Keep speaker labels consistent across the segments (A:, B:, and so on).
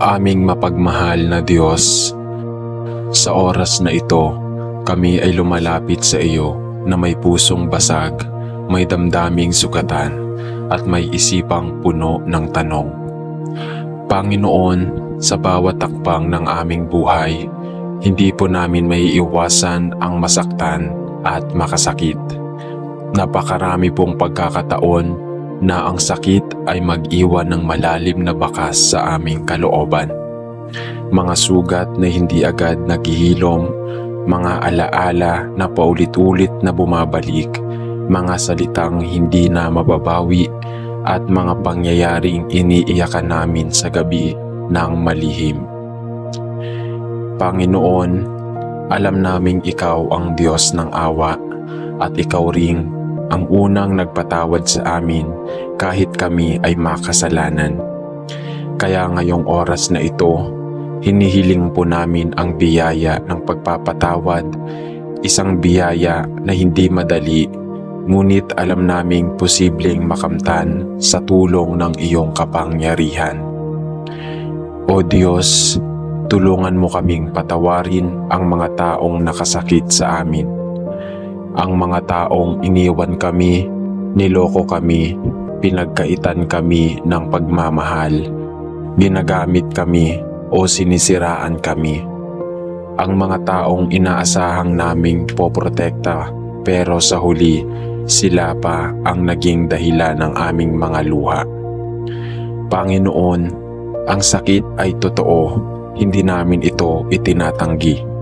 A: Aming mapagmahal na Diyos, sa oras na ito, kami ay lumalapit sa iyo na may pusong basag, may damdaming sugatan, at may isipang puno ng tanong. Panginoon, sa bawat takbang ng aming buhay, hindi po namin maiiwasan ang masaktan at makasakit. Napakarami pong pagkakataon na ang sakit ay mag-iwan ng malalim na bakas sa aming kalooban. Mga sugat na hindi agad naghihilom, mga alaala na paulit-ulit na bumabalik, mga salitang hindi na mababawi, at mga pangyayaring iniiyakan namin sa gabi ng malihim. Panginoon, alam naming ikaw ang Diyos ng awa at ikaw ring ang unang nagpatawad sa amin kahit kami ay makasalanan. Kaya ngayong oras na ito, hinihiling po namin ang biyaya ng pagpapatawad, isang biyaya na hindi madali, ngunit alam naming posibleng makamtan sa tulong ng iyong kapangyarihan. O Diyos, tulungan mo kaming patawarin ang mga taong nakasakit sa amin. Ang mga taong iniwan kami, niloko kami, pinagkaitan kami ng pagmamahal, ginagamit kami o sinisiraan kami. Ang mga taong inaasahang naming poprotekta pero sa huli sila pa ang naging dahilan ng aming mga luha. Panginoon, ang sakit ay totoo, hindi namin ito itinatanggi.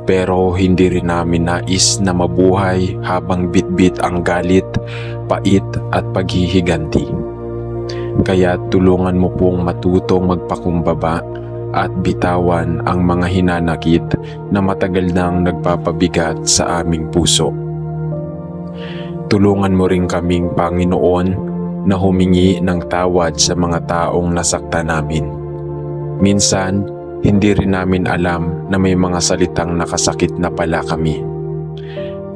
A: Pero hindi rin namin nais na mabuhay habang bitbit ang galit, pait at paghihiganti. Kaya tulungan mo pong matutong magpakumbaba at bitawan ang mga hinanakit na matagal nang nagpapabigat sa aming puso. Tulungan mo rin kaming, Panginoon, na humingi ng tawad sa mga taong nasaktan namin. Minsan, hindi rin namin alam na may mga salitang nakasakit na pala kami.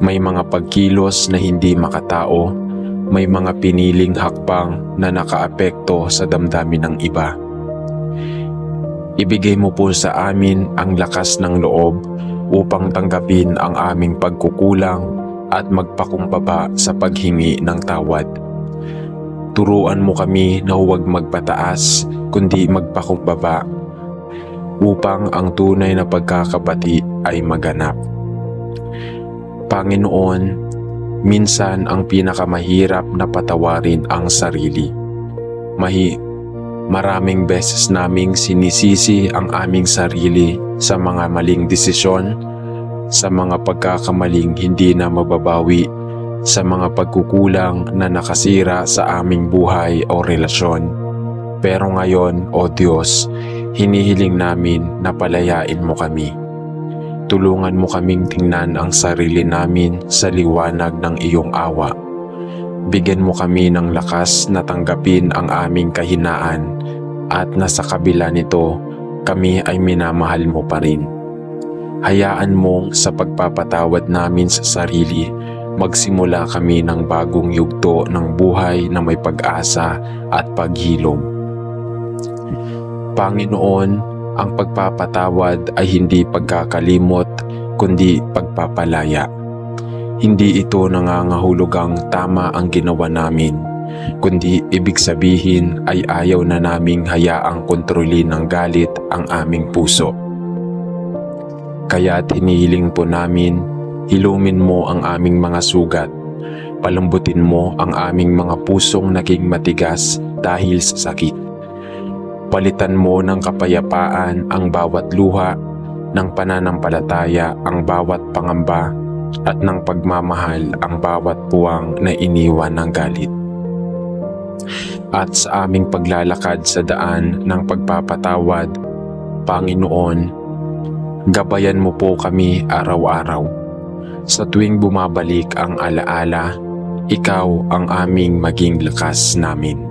A: May mga pagkilos na hindi makatao, may mga piniling hakbang na nakaapekto sa damdamin ng iba. Ibigay mo po sa amin ang lakas ng loob upang tanggapin ang aming pagkukulang at magpakumbaba sa paghingi ng tawad. Turuan mo kami na huwag magpataas kundi magpakumbaba upang ang tunay na pagkakabati ay maganap. Panginoon, minsan ang pinakamahirap na patawarin ang sarili. Maraming beses naming sinisisi ang aming sarili sa mga maling desisyon, sa mga pagkakamaling hindi na mababawi, sa mga pagkukulang na nakasira sa aming buhay o relasyon. Pero ngayon, O Diyos, hinihiling namin na palayain mo kami. Tulungan mo kaming tingnan ang sarili namin sa liwanag ng iyong awa. Bigyan mo kami ng lakas na tanggapin ang aming kahinaan at na sa kabila nito, kami ay minamahal mo pa rin. Hayaan mong sa pagpapatawad namin sa sarili, magsimula kami ng bagong yugto ng buhay na may pag-asa at paghilom. Panginoon, ang pagpapatawad ay hindi pagkakalimot kundi pagpapalaya. Hindi ito nangangahulugang tama ang ginawa namin, kundi ibig sabihin ay ayaw na naming hayaang kontrolin ng galit ang aming puso. Kaya't hinihiling po namin, hilumin mo ang aming mga sugat, palambutin mo ang aming mga pusong naging matigas dahil sa sakit. Palitan mo ng kapayapaan ang bawat luha, ng pananampalataya ang bawat pangamba, at ng pagmamahal ang bawat puwang na iniwan ng galit. At sa aming paglalakad sa daan ng pagpapatawad, Panginoon, gabayan mo po kami araw-araw. Sa tuwing bumabalik ang alaala, ikaw ang aming maging lakas namin.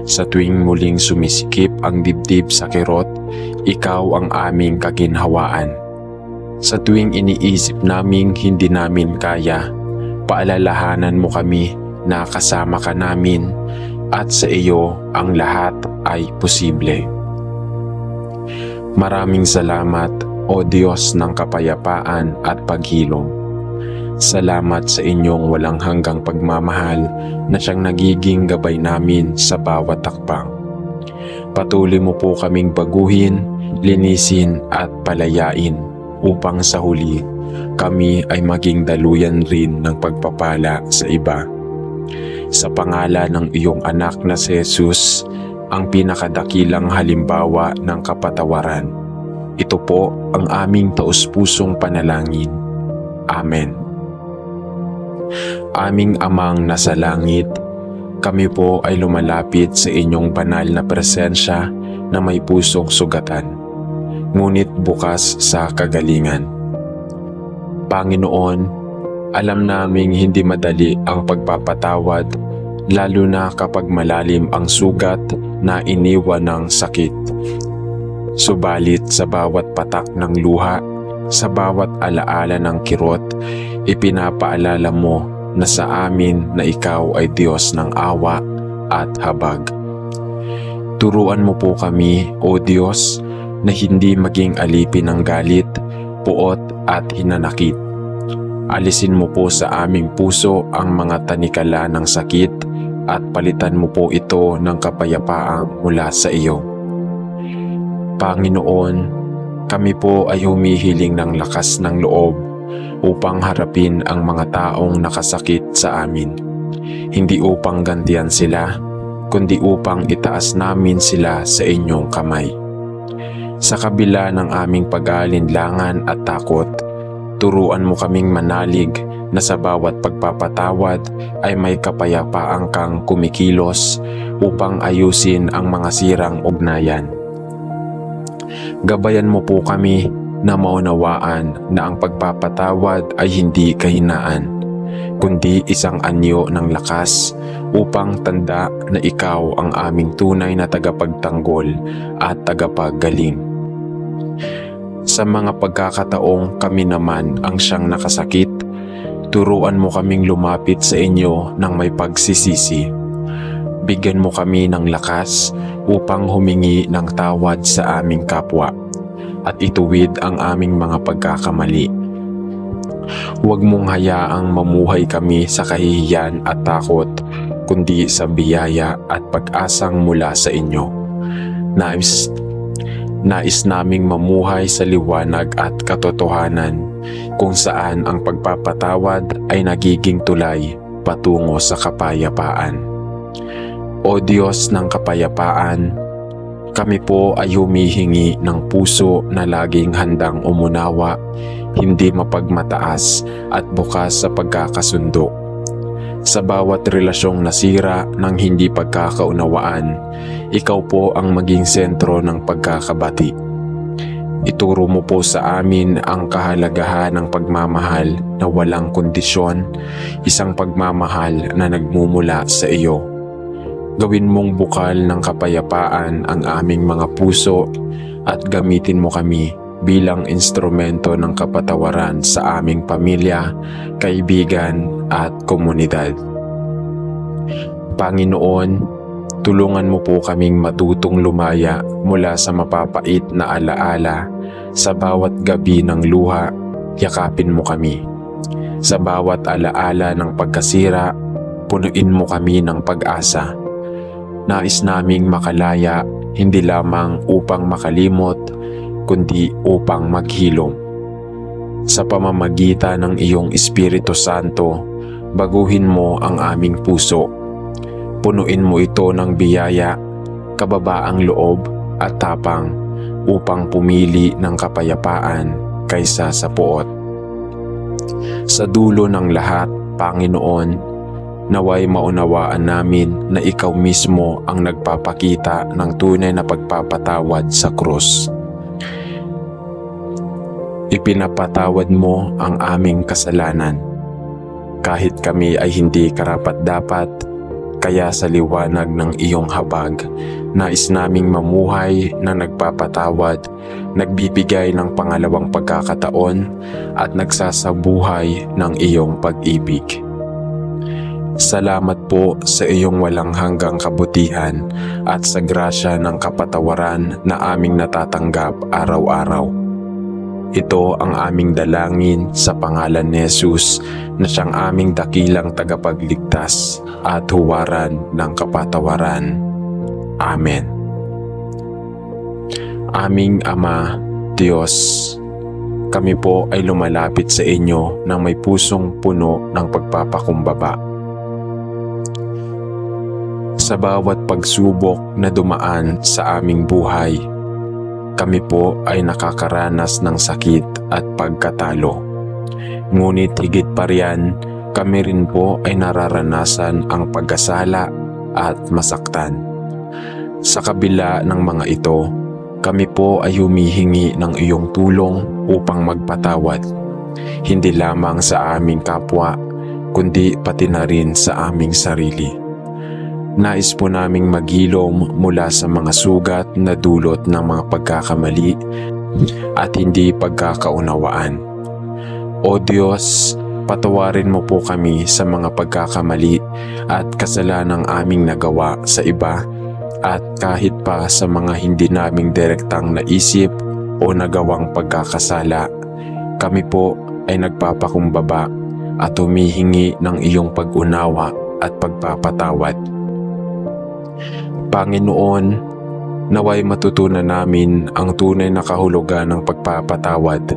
A: Sa tuwing muling sumisikip ang dibdib sa kirot, ikaw ang aming kaginhawaan. Sa tuwing iniisip naming hindi namin kaya, paalalahanan mo kami na kasama ka namin at sa iyo ang lahat ay posible. Maraming salamat, O Diyos ng kapayapaan at paghilom. Salamat sa inyong walang hanggang pagmamahal na siyang nagiging gabay namin sa bawat takbang. Patuloy mo po kaming baguhin, linisin at palayain upang sa huli kami ay maging daluyan rin ng pagpapala sa iba. Sa pangalan ng iyong anak na si Jesus, ang pinakadakilang halimbawa ng kapatawaran. Ito po ang aming taus-pusong panalangin. Amen. Aming Amang nasa langit, kami po ay lumalapit sa inyong banal na presensya na may pusong sugatan, ngunit bukas sa kagalingan. Panginoon, alam naming hindi madali ang pagpapatawad, lalo na kapag malalim ang sugat na iniwan ng sakit. Subalit sa bawat patak ng luha, sa bawat alaala ng kirot, ipinapaalala mo na sa amin na ikaw ay Diyos ng awa at habag. Turuan mo po kami, O Diyos, na hindi maging alipin ng galit, puot at hinanakit. Alisin mo po sa aming puso ang mga tanikala ng sakit at palitan mo po ito ng kapayapaan mula sa iyo. Panginoon, kami po ay humihiling ng lakas ng loob upang harapin ang mga taong nakasakit sa amin. Hindi upang gantihan sila, kundi upang itaas namin sila sa inyong kamay. Sa kabila ng aming pag-aalinlangan at takot, turuan mo kaming manalig na sa bawat pagpapatawad ay may kapayapaan kang kumikilos upang ayusin ang mga sirang ugnayan. Gabayan mo po kami na maunawaan na ang pagpapatawad ay hindi kahinaan, kundi isang anyo ng lakas upang tanda na ikaw ang aming tunay na tagapagtanggol at tagapaggaling. Sa mga pagkakataong kami naman ang siyang nakasakit, turuan mo kaming lumapit sa inyo ng may pagsisisi. Bigyan mo kami ng lakas upang humingi ng tawad sa aming kapwa at ituwid ang aming mga pagkakamali. Huwag mong hayaang mamuhay kami sa kahihiyan at takot, kundi sa biyaya at pag-asang mula sa inyo. Nais naming mamuhay sa liwanag at katotohanan, kung saan ang pagpapatawad ay nagiging tulay patungo sa kapayapaan. O Diyos ng kapayapaan, kami po ay humihingi ng puso na laging handang umunawa, hindi mapagmataas at bukas sa pagkakasundo. Sa bawat relasyong nasira ng hindi pagkakaunawaan, ikaw po ang maging sentro ng pagkakabati. Ituro mo po sa amin ang kahalagahan ng pagmamahal na walang kondisyon, isang pagmamahal na nagmumula sa iyo. Gawin mong bukal ng kapayapaan ang aming mga puso at gamitin mo kami bilang instrumento ng kapatawaran sa aming pamilya, kaibigan at komunidad. Panginoon, tulungan mo po kaming matutong lumaya mula sa mapapait na alaala. Sa bawat gabi ng luha, yakapin mo kami. Sa bawat alaala ng pagkasira, punuin mo kami ng pag-asa. Nais naming makalaya, hindi lamang upang makalimot, kundi upang maghilom. Sa pamamagitan ng iyong Espiritu Santo, baguhin mo ang aming puso. Punuin mo ito ng biyaya, kababaang loob at tapang upang pumili ng kapayapaan kaysa sa puot. Sa dulo ng lahat, Panginoon, naway maunawaan namin na ikaw mismo ang nagpapakita ng tunay na pagpapatawad sa krus. Ipinapatawad mo ang aming kasalanan, kahit kami ay hindi karapat-dapat. Kaya sa liwanag ng iyong habag, nais naming mamuhay na nagpapatawad, nagbibigay ng pangalawang pagkakataon at nagsasabuhay ng iyong pag-ibig. Salamat po sa iyong walang hanggang kabutihan at sa grasya ng kapatawaran na aming natatanggap araw-araw. Ito ang aming dalangin sa pangalan ni Jesus na siyang aming dakilang tagapagligtas at huwaran ng kapatawaran. Amen. Aming Ama, Diyos, kami po ay lumalapit sa inyo ng may pusong puno ng pagpapakumbaba. Sa bawat pagsubok na dumaan sa aming buhay, kami po ay nakakaranas ng sakit at pagkatalo. Ngunit higit pa riyan, kami rin po ay nararanasan ang pagkasala at masaktan. Sa kabila ng mga ito, kami po ay humihingi ng iyong tulong upang magpatawad, hindi lamang sa aming kapwa, kundi pati na rin sa aming sarili. Nais po naming maghilom mula sa mga sugat na dulot ng mga pagkakamali at hindi pagkakaunawaan. O Diyos, patawarin mo po kami sa mga pagkakamali at kasalanang aming nagawa sa iba at kahit pa sa mga hindi naming direktang naisip o nagawang pagkakasala. Kami po ay nagpapakumbaba at humihingi ng iyong pag-unawa at pagpapatawad. Panginoon, naway matutunan namin ang tunay na kahulugan ng pagpapatawad,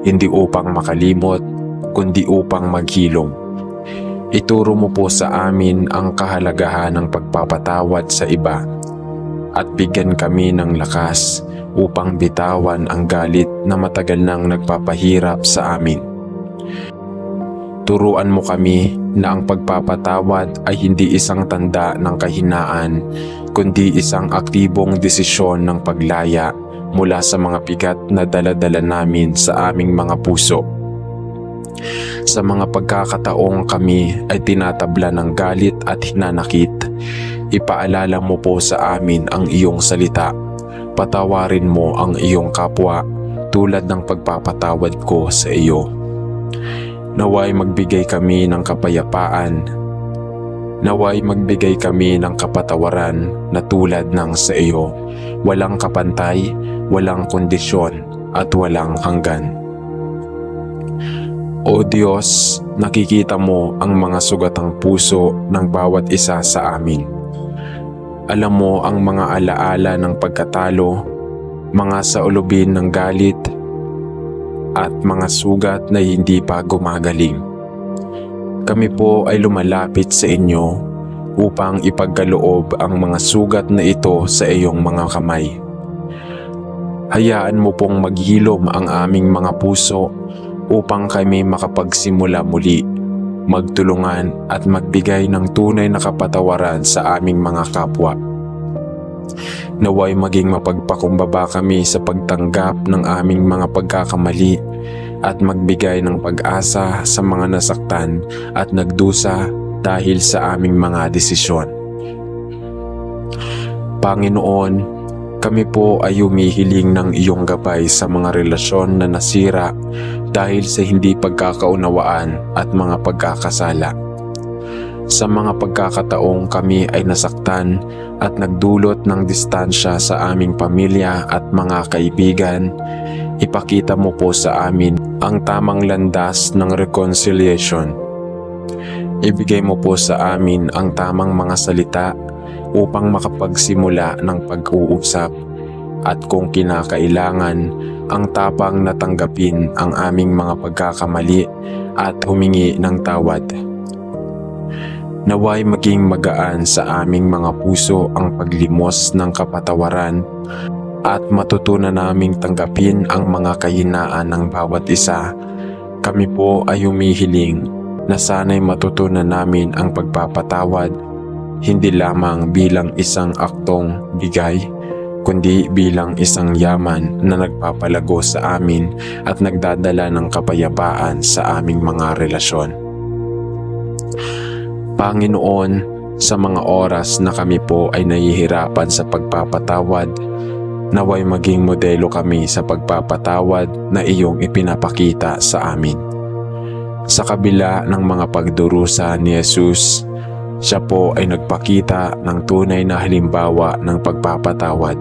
A: hindi upang makalimot, kundi upang maghilom. Ituro mo po sa amin ang kahalagahan ng pagpapatawad sa iba at bigyan kami ng lakas upang bitawan ang galit na matagal nang nagpapahirap sa amin. Turuan mo kami na ang pagpapatawad ay hindi isang tanda ng kahinaan, kundi isang aktibong desisyon ng paglaya mula sa mga bigat na dala-dala namin sa aming mga puso. Sa mga pagkakataong kami ay tinatabla ng galit at hinanakit, ipaalala mo po sa amin ang iyong salita. Patawarin mo ang iyong kapwa tulad ng pagpapatawad ko sa iyo. Naway magbigay kami ng kapayapaan. Naway magbigay kami ng kapatawaran na tulad ng sa iyo, walang kapantay, walang kondisyon at walang hanggan. O Diyos, nakikita mo ang mga sugatang puso ng bawat isa sa amin. Alam mo ang mga alaala ng pagkatalo, mga saulubin ng galit, at mga sugat na hindi pa gumagaling. Kami po ay lumalapit sa inyo upang ipagkaloob ang mga sugat na ito sa iyong mga kamay. Hayaan mo pong maghilom ang aming mga puso upang kami makapagsimula muli, magtulungan at magbigay ng tunay na kapatawaran sa aming mga kapwa. Naway maging mapagpakumbaba kami sa pagtanggap ng aming mga pagkakamali at magbigay ng pag-asa sa mga nasaktan at nagdusa dahil sa aming mga desisyon. Panginoon, kami po ay humihiling ng iyong gabay sa mga relasyon na nasira dahil sa hindi pagkakaunawaan at mga pagkakasala. Sa mga pagkakataong kami ay nasaktan at nagdulot ng distansya sa aming pamilya at mga kaibigan, ipakita mo po sa amin ang tamang landas ng reconciliation. Ibigay mo po sa amin ang tamang mga salita upang makapagsimula ng pag-uusap at kung kinakailangan, ang tapang na tanggapin ang aming mga pagkakamali at humingi ng tawad. Naway maging magaan sa aming mga puso ang paglimos ng kapatawaran at matutunan naming tanggapin ang mga kahinaan ng bawat isa. Kami po ay humihiling na sana'y matutunan namin ang pagpapatawad, hindi lamang bilang isang aktong bigay, kundi bilang isang yaman na nagpapalago sa amin at nagdadala ng kapayapaan sa aming mga relasyon. Panginoon, sa mga oras na kami po ay nahihirapan sa pagpapatawad, naway maging modelo kami sa pagpapatawad na iyong ipinapakita sa amin. Sa kabila ng mga pagdurusa ni Jesus, Siya po ay nagpakita ng tunay na halimbawa ng pagpapatawad.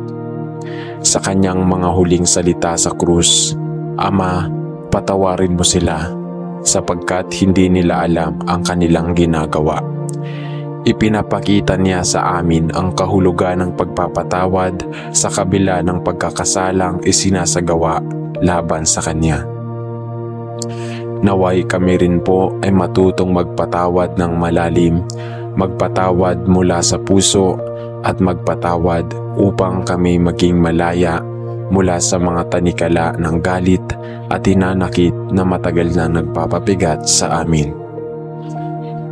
A: Sa kanyang mga huling salita sa krus, "Ama, patawarin mo sila, sapagkat hindi nila alam ang kanilang ginagawa." Ipinapakita niya sa amin ang kahulugan ng pagpapatawad sa kabila ng pagkakasalang isinasagawa laban sa Kanya. Naway kami rin po ay matutong magpatawad ng malalim, magpatawad mula sa puso at magpatawad upang kami maging malaya mula sa mga tanikala ng galit at hinanakit na matagal na nagpapabigat sa amin.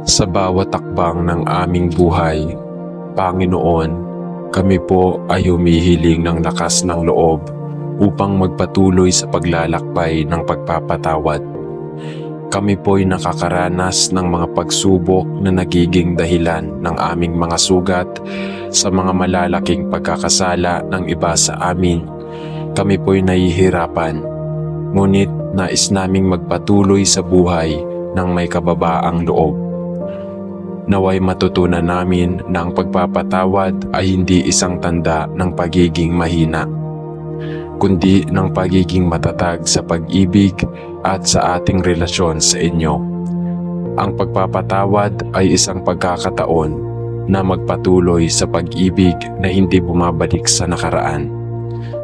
A: Sa bawat takbang ng aming buhay, Panginoon, kami po ay humihiling ng lakas ng loob upang magpatuloy sa paglalakbay ng pagpapatawad. Kami po'y nakakaranas ng mga pagsubok na nagiging dahilan ng aming mga sugat sa mga malalaking pagkakasala ng iba sa amin. Kami po'y nahihirapan, ngunit nais naming magpatuloy sa buhay ng may kababaang loob. Naway matutunan namin na ang pagpapatawad ay hindi isang tanda ng pagiging mahina, kundi ng pagiging matatag sa pag-ibig at sa ating relasyon sa inyo. Ang pagpapatawad ay isang pagkakataon na magpatuloy sa pag-ibig na hindi bumabalik sa nakaraan,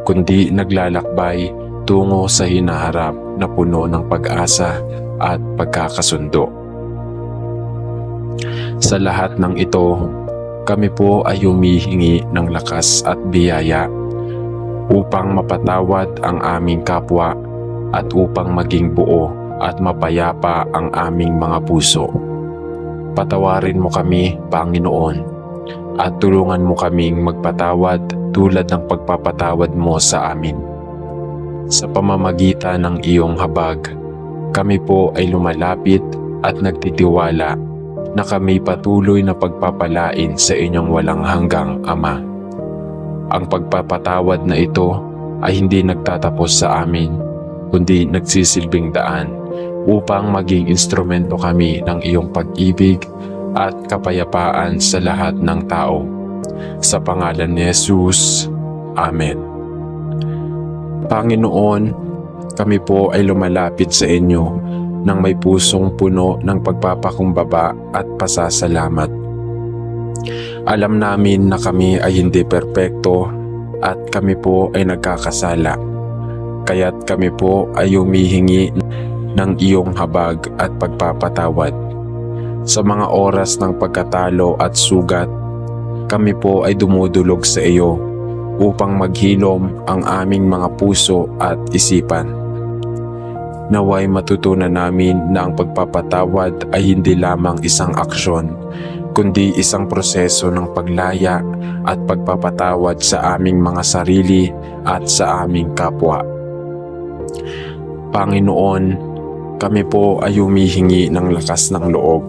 A: kundi naglalakbay tungo sa hinaharap na puno ng pag-asa at pagkakasundo. Sa lahat ng ito, kami po ay humihingi ng lakas at biyaya upang mapatawad ang aming kapwa at upang maging buo at mapayapa ang aming mga puso. Patawarin mo kami, Panginoon, at tulungan mo kaming magpatawad tulad ng pagpapatawad mo sa amin. Sa pamamagitan ng iyong habag, kami po ay lumalapit at nagtitiwala na kami patuloy na pagpapalain sa inyong walang hanggang Ama. Ang pagpapatawad na ito ay hindi nagtatapos sa amin, kundi nagsisilbing daan upang maging instrumento kami ng iyong pag-ibig at kapayapaan sa lahat ng tao. Sa pangalan ni Jesus, Amen. Panginoon, kami po ay lumalapit sa inyo nang may pusong puno ng pagpapakumbaba at pasasalamat. Alam namin na kami ay hindi perpekto at kami po ay nagkakasala. Kaya't kami po ay humihingi ng iyong habag at pagpapatawad. Sa mga oras ng pagkatalo at sugat, kami po ay dumudulog sa iyo upang maghilom ang aming mga puso at isipan. Naway matutunan namin na ang pagpapatawad ay hindi lamang isang aksyon, kundi isang proseso ng paglaya at pagpapatawad sa aming mga sarili at sa aming kapwa. Panginoon, kami po ay humihingi ng lakas ng loob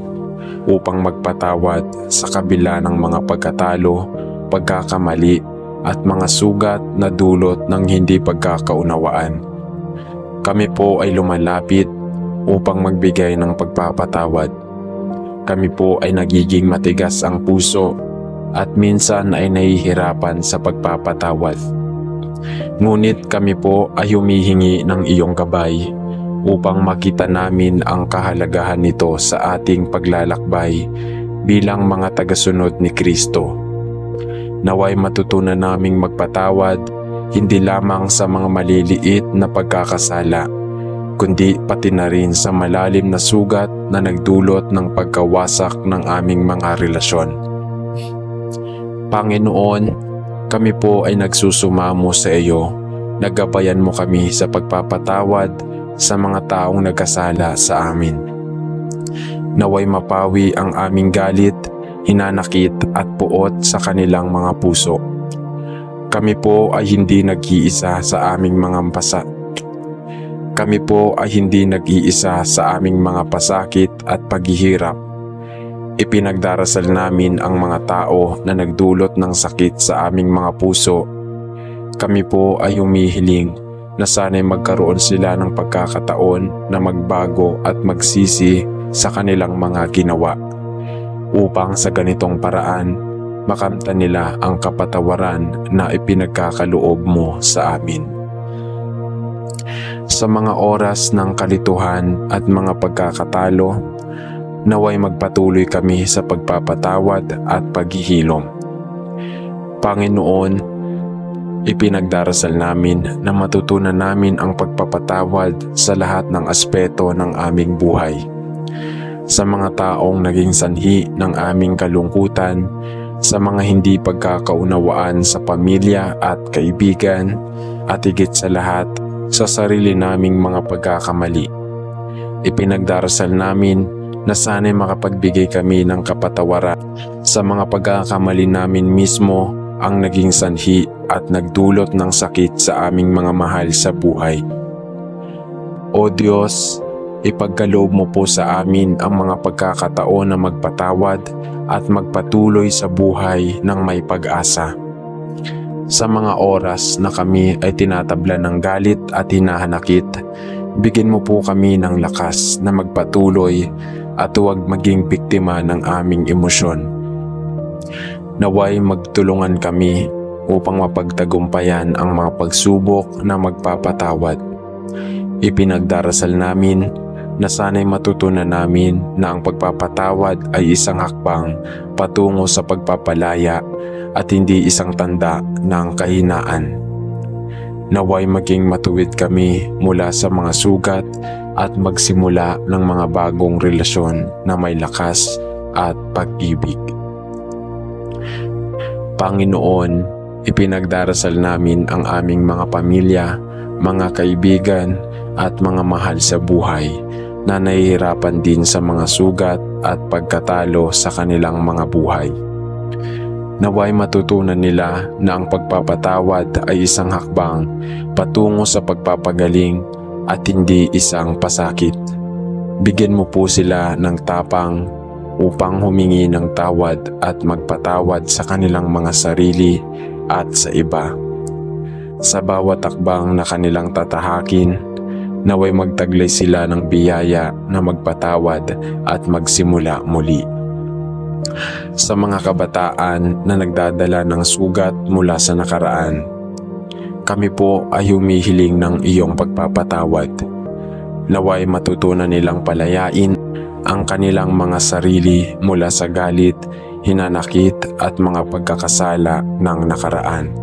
A: upang magpatawad sa kabila ng mga pagkatalo, pagkakamali at mga sugat na dulot ng hindi pagkakaunawaan. Kami po ay lumalapit upang magbigay ng pagpapatawad. Kami po ay nagiging matigas ang puso at minsan ay nahihirapan sa pagpapatawad. Ngunit kami po ay humihingi ng iyong gabay upang makita namin ang kahalagahan nito sa ating paglalakbay bilang mga tagasunod ni Kristo. Naway matutunan naming magpatawad hindi lamang sa mga maliliit na pagkakasala, kundi pati na rin sa malalim na sugat na nagdulot ng pagkawasak ng aming mga relasyon. Panginoon, kami po ay nagsusumamo sa iyo. Nagabayan mo kami sa pagpapatawad sa mga taong nagkasala sa amin. Naway mapawi ang aming galit, hinanakit at puot sa kanilang mga puso. Kami po ay hindi nag-iisa sa aming mga Kami po ay hindi nag-iisa sa aming mga pasakit at paghihirap. Ipinagdarasal namin ang mga tao na nagdulot ng sakit sa aming mga puso. Kami po ay humihiling na sana'y magkaroon sila ng pagkakataon na magbago at magsisi sa kanilang mga ginawa. upang sa ganitong paraan makamtan nila ang kapatawaran na ipinagkakaloob mo sa amin. Sa mga oras ng kalituhan at mga pagkakatalo, naway magpatuloy kami sa pagpapatawad at paghihilom. Panginoon, ipinagdarasal namin na matutunan namin ang pagpapatawad sa lahat ng aspeto ng aming buhay. Sa mga taong naging sanhi ng aming kalungkutan, sa mga hindi pagkakaunawaan sa pamilya at kaibigan, at higit sa lahat, sa sarili naming mga pagkakamali. Ipinagdarasal namin na sana'y makapagbigay kami ng kapatawaran sa mga pagkakamali namin mismo ang naging sanhi at nagdulot ng sakit sa aming mga mahal sa buhay. O Diyos, ipagkaloob mo po sa amin ang mga pagkakataon na magpatawad at magpatuloy sa buhay ng may pag-asa. Sa mga oras na kami ay tinatablan ng galit at hinahanakit, bigyan mo po kami ng lakas na magpatuloy at huwag maging biktima ng aming emosyon. Naway magtulungan kami upang mapagtagumpayan ang mga pagsubok na magpapatawad. Ipinagdarasal namin na sana'y matutunan namin na ang pagpapatawad ay isang hakbang patungo sa pagpapalaya at hindi isang tanda ng kahinaan. Naway maging matuwid kami mula sa mga sugat at magsimula ng mga bagong relasyon na may lakas at pag-ibig. Panginoon, ipinagdarasal namin ang aming mga pamilya, mga kaibigan at mga mahal sa buhay na nahihirapan din sa mga sugat at pagkatalo sa kanilang mga buhay. Naway matutunan nila na ang pagpapatawad ay isang hakbang patungo sa pagpapagaling at hindi isang pasakit. Bigyan mo po sila ng tapang upang humingi ng tawad at magpatawad sa kanilang mga sarili at sa iba. Sa bawat takbang na kanilang tatahakin, naway magtaglay sila ng biyaya na magpatawad at magsimula muli. Sa mga kabataan na nagdadala ng sugat mula sa nakaraan, kami po ay humihiling ng iyong pagpapatawad. Naway matutunan nilang palayain ang kanilang mga sarili mula sa galit, hinanakit at mga pagkakasala ng nakaraan.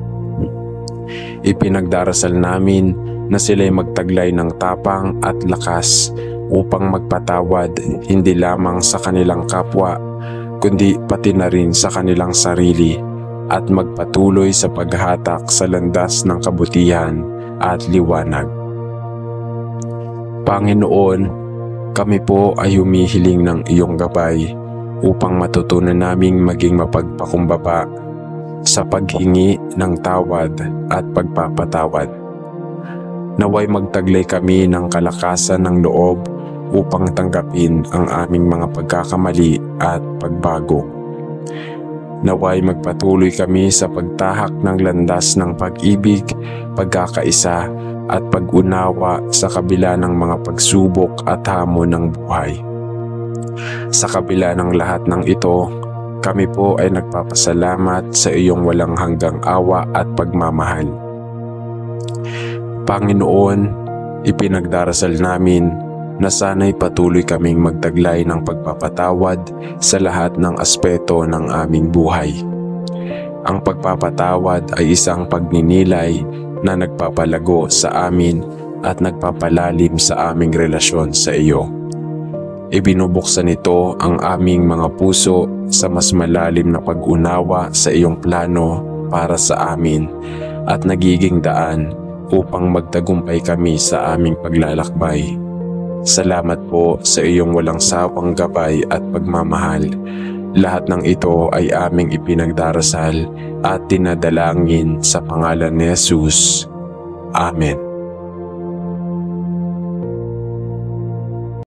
A: Ipinagdarasal namin na sila'y magtaglay ng tapang at lakas upang magpatawad hindi lamang sa kanilang kapwa, kundi pati na rin sa kanilang sarili at magpatuloy sa paghahatak sa landas ng kabutihan at liwanag. Panginoon, kami po ay humihiling ng iyong gabay upang matutunan naming maging mapagpakumbaba sa paghingi ng tawad at pagpapatawad. Naway magtaglay kami ng kalakasan ng loob upang tanggapin ang aming mga pagkakamali at pagbago. Naway magpatuloy kami sa pagtahak ng landas ng pag-ibig, pagkakaisa at pag-unawa sa kabila ng mga pagsubok at hamon ng buhay. Sa kabila ng lahat ng ito, kami po ay nagpapasalamat sa iyong walang hanggang awa at pagmamahal. Panginoon, ipinagdarasal namin na sana'y patuloy kaming magtaglay ng pagpapatawad sa lahat ng aspeto ng aming buhay. Ang pagpapatawad ay isang pagninilay na nagpapalago sa amin at nagpapalalim sa aming relasyon sa iyo. Ibinubuksan nito ang aming mga puso sa mas malalim na pag-unawa sa iyong plano para sa amin at nagiging daan upang magtagumpay kami sa aming paglalakbay. Salamat po sa iyong walang sawang gabay at pagmamahal. Lahat ng ito ay aming ipinagdarasal at dinadalangin sa pangalan ni Jesus. Amen.